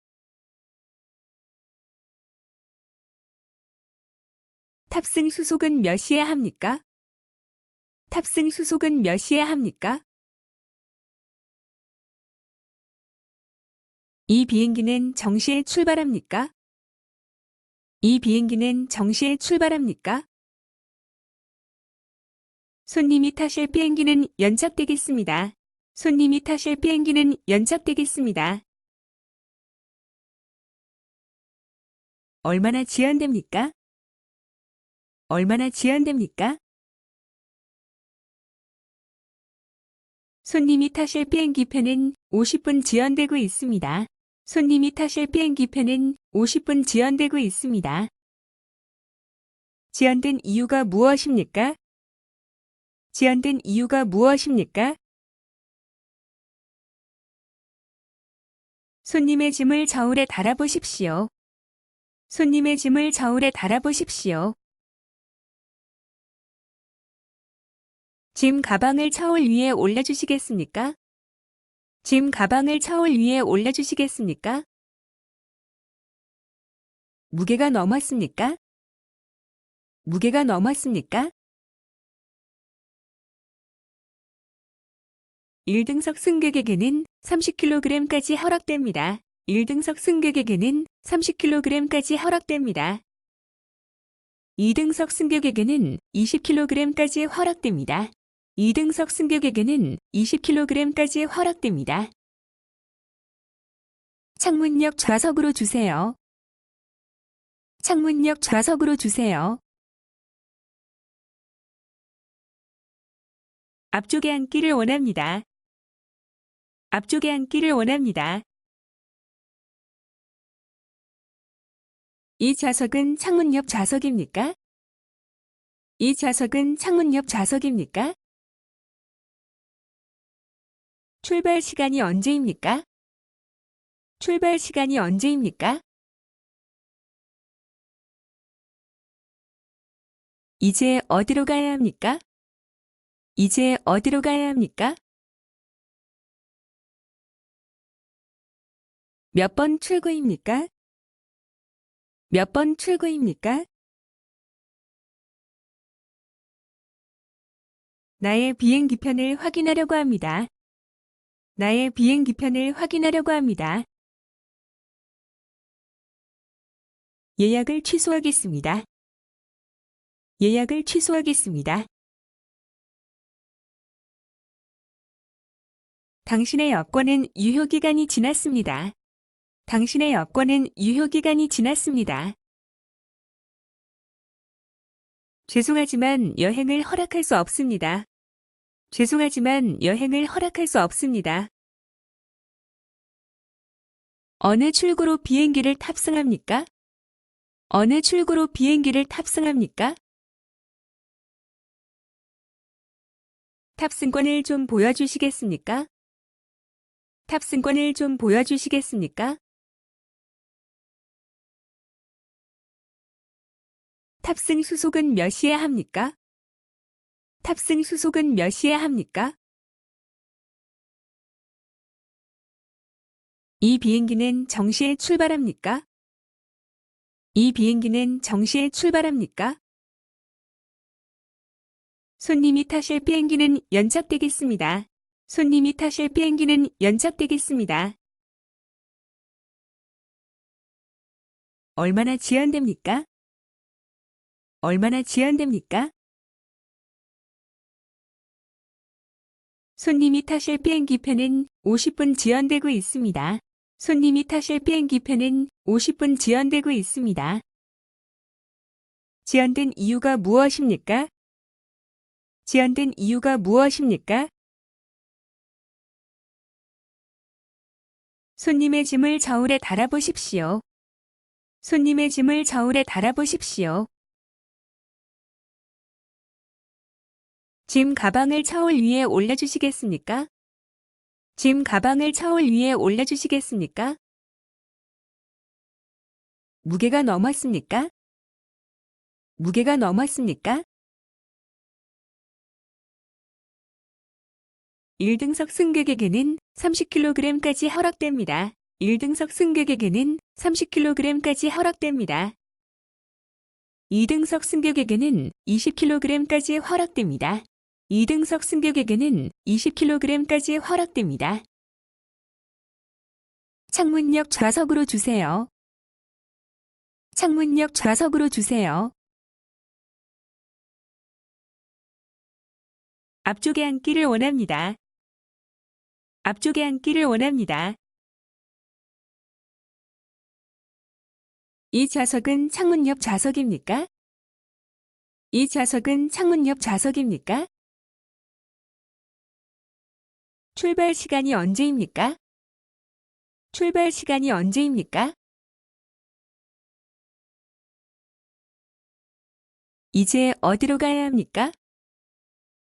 A: 탑승 수속은 몇 시에 합니까? 탑승 수속은 몇 시에 합니까? 이 비행기는 정시에 출발합니까? 이 비행기는 정시에 출발합니까? 손님이 타실 비행기는 연착되겠습니다. 손님이 타실 비행기는 연착되겠습니다. 얼마나 지연됩니까? 얼마나 지연됩니까? 손님이 타실 비행기편은 50분 지연되고 있습니다. 손님이 타실 비행기편은 50분 지연되고 있습니다. 지연된 이유가 무엇입니까? 지연된 이유가 무엇입니까? 손님의 짐을 저울에 달아보십시오. 손님의 짐을 저울에 달아보십시오. 짐 가방을 저울 위에 올려주시겠습니까? 짐 가방을 저울 위에 올려주시겠습니까? 무게가 넘었습니까? 무게가 넘었습니까? 1등석 승객에게는 30kg까지 허락됩니다. 1등석 승객에게는 30kg까지 허락됩니다. 2등석 승객에게는 20kg까지 허락됩니다. 2등석 승객에게는 20kg까지 허락됩니다. 창문역 좌석으로 주세요. 창문역 좌석으로 주세요. 앞쪽에 앉기를 원합니다. 앞쪽에 앉기를 원합니다. 이 좌석은 창문 옆 좌석입니까? 이 좌석은 창문 옆 좌석입니까? 출발 시간이 언제입니까? 출발 시간이 언제입니까? 이제 어디로 가야 합니까? 이제 어디로 가야 합니까? 몇 번 출구입니까? 몇 번 출구입니까? 나의 비행기편을 확인하려고 합니다. 나의 비행기편을 확인하려고 합니다. 예약을 취소하겠습니다. 예약을 취소하겠습니다. 당신의 여권은 유효기간이 지났습니다. 당신의 여권은 유효기간이 지났습니다. 죄송하지만 여행을 허락할 수 없습니다. 죄송하지만 여행을 허락할 수 없습니다. 어느 출구로 비행기를 탑승합니까? 어느 출구로 비행기를 탑승합니까? 탑승권을 좀 보여주시겠습니까? 탑승권을 좀 보여주시겠습니까? 탑승 수속은 몇 시에 합니까? 탑승 수속은 몇 시에 합니까? 이 비행기는 정시에 출발합니까? 이 비행기는 정시에 출발합니까? 손님이 타실 비행기는 연착되겠습니다. 손님이 타실 비행기는 연착되겠습니다. 얼마나 지연됩니까? 얼마나 지연됩니까? 손님이 타실 비행기표는 50분 지연되고 있습니다. 손님이 타실 비행기표는 50분 지연되고 있습니다. 지연된 이유가 무엇입니까? 지연된 이유가 무엇입니까? 손님의 짐을 저울에 달아보십시오. 손님의 짐을 저울에 달아보십시오. 짐 가방을 저울 위에 올려주시겠습니까? 짐 가방을 저울 위에 올려주시겠습니까? 무게가 넘었습니까? 무게가 넘었습니까? 1등석 승객에게는 30kg까지 허락됩니다. 1등석 승객에게는 30kg까지 허락됩니다. 2등석 승객에게는 20kg까지 허락됩니다. 2등석 승객에게는 20kg까지 허락됩니다. 창문역 좌석으로 주세요. 창문역 좌석으로 주세요. 앞쪽에 앉기를 원합니다. 앞쪽에 앉기를 원합니다. 이 좌석은 창문 옆 좌석입니까? 이 좌석은 창문 옆 좌석입니까? 출발 시간이 언제입니까? 출발 시간이 언제입니까? 이제 어디로 가야 합니까?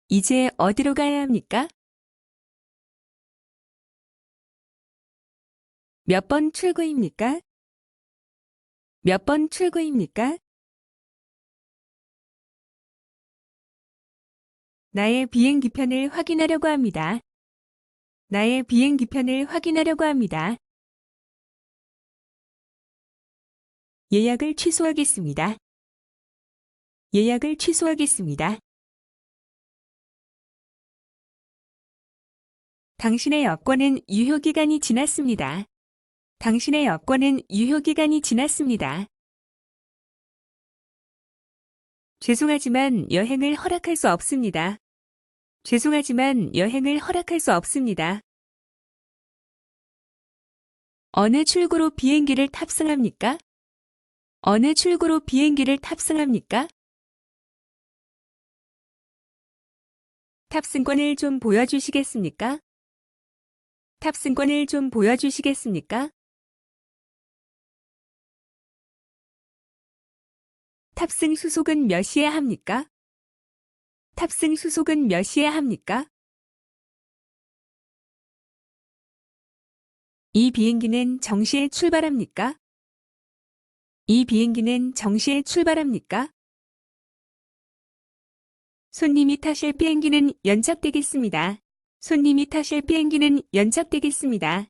A: 이제 어디로 가야 합니까? 몇 번 출구입니까? 몇 번 출구입니까? 나의 비행기편을 확인하려고 합니다. 나의 비행기편을 확인하려고 합니다. 예약을 취소하겠습니다. 예약을 취소하겠습니다. 당신의 여권은 유효기간이 지났습니다. 당신의 여권은 유효기간이 지났습니다. 죄송하지만 여행을 허락할 수 없습니다. 죄송하지만 여행을 허락할 수 없습니다. 어느 출구로 비행기를 탑승합니까? 어느 출구로 비행기를 탑승합니까? 탑승권을 좀 보여주시겠습니까? 탑승권을 좀 보여주시겠습니까? 탑승 수속은 몇 시에 합니까? 탑승 수속은 몇 시에 합니까? 이 비행기는 정시에 출발합니까? 이 비행기는 정시에 출발합니까? 손님이 타실 비행기는 연착되겠습니다. 손님이 타실 비행기는 연착되겠습니다.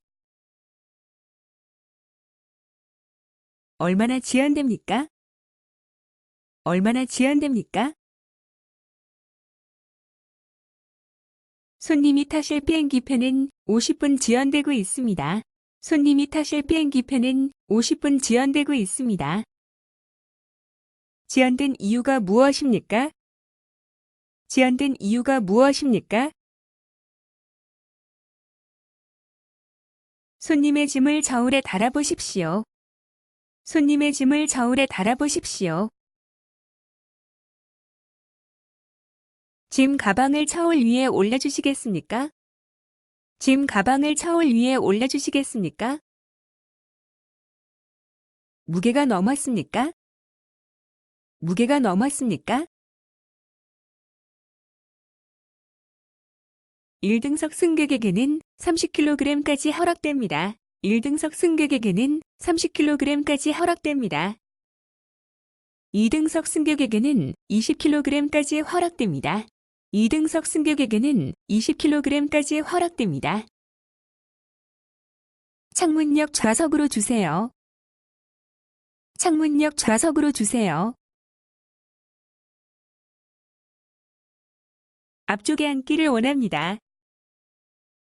A: 얼마나 지연됩니까? 얼마나 지연됩니까? 손님이 타실 비행기표는 50분 지연되고 있습니다. 손님이 타실 비행기표는 50분 지연되고 있습니다. 지연된 이유가 무엇입니까? 지연된 이유가 무엇입니까? 손님의 짐을 저울에 달아보십시오. 손님의 짐을 저울에 달아보십시오. 짐 가방을 저울 위에 올려주시겠습니까? 짐 가방을 저울 위에 올려주시겠습니까? 무게가 넘었습니까? 무게가 넘었습니까? 1등석 승객에게는 30kg까지 허락됩니다. 1등석 승객에게는 30kg까지 허락됩니다. 2등석 승객에게는 20kg까지 허락됩니다. 2등석 승객에게는 20kg까지 허락됩니다. 창문역 좌석으로 주세요. 창문역 좌석으로 주세요. 앞쪽에 앉기를 원합니다.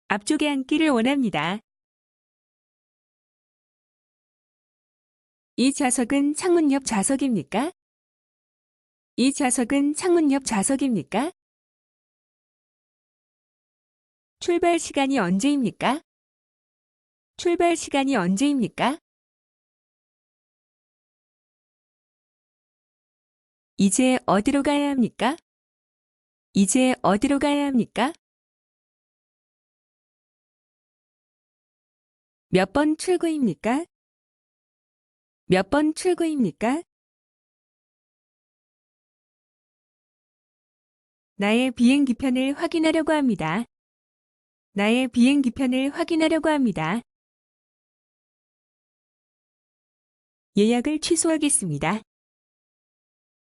A: 앞쪽에 앉기를 원합니다. 이 좌석은 창문 옆 좌석입니까? 이 좌석은 창문 옆 좌석입니까? 출발 시간이 언제입니까? 출발 시간이 언제입니까? 이제 어디로 가야 합니까? 이제 어디로 가야 합니까? 몇 번 출구입니까? 몇 번 출구입니까? 나의 비행기편을 확인하려고 합니다. 나의 비행기편을 확인하려고 합니다. 예약을 취소하겠습니다.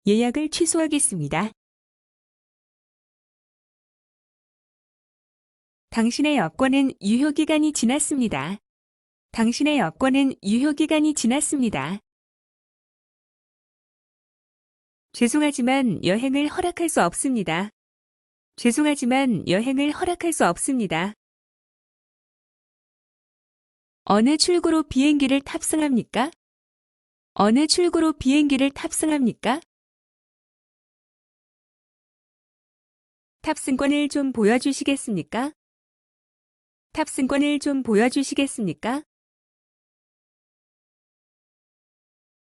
A: 예약을 취소하겠습니다. 당신의 여권은 유효기간이 지났습니다. 당신의 여권은 유효기간이 지났습니다. 죄송하지만 여행을 허락할 수 없습니다. 죄송하지만 여행을 허락할 수 없습니다. 어느 출구로 비행기를 탑승합니까? 어느 출구로 비행기를 탑승합니까? 탑승권을 좀 보여주시겠습니까? 탑승권을 좀 보여주시겠습니까?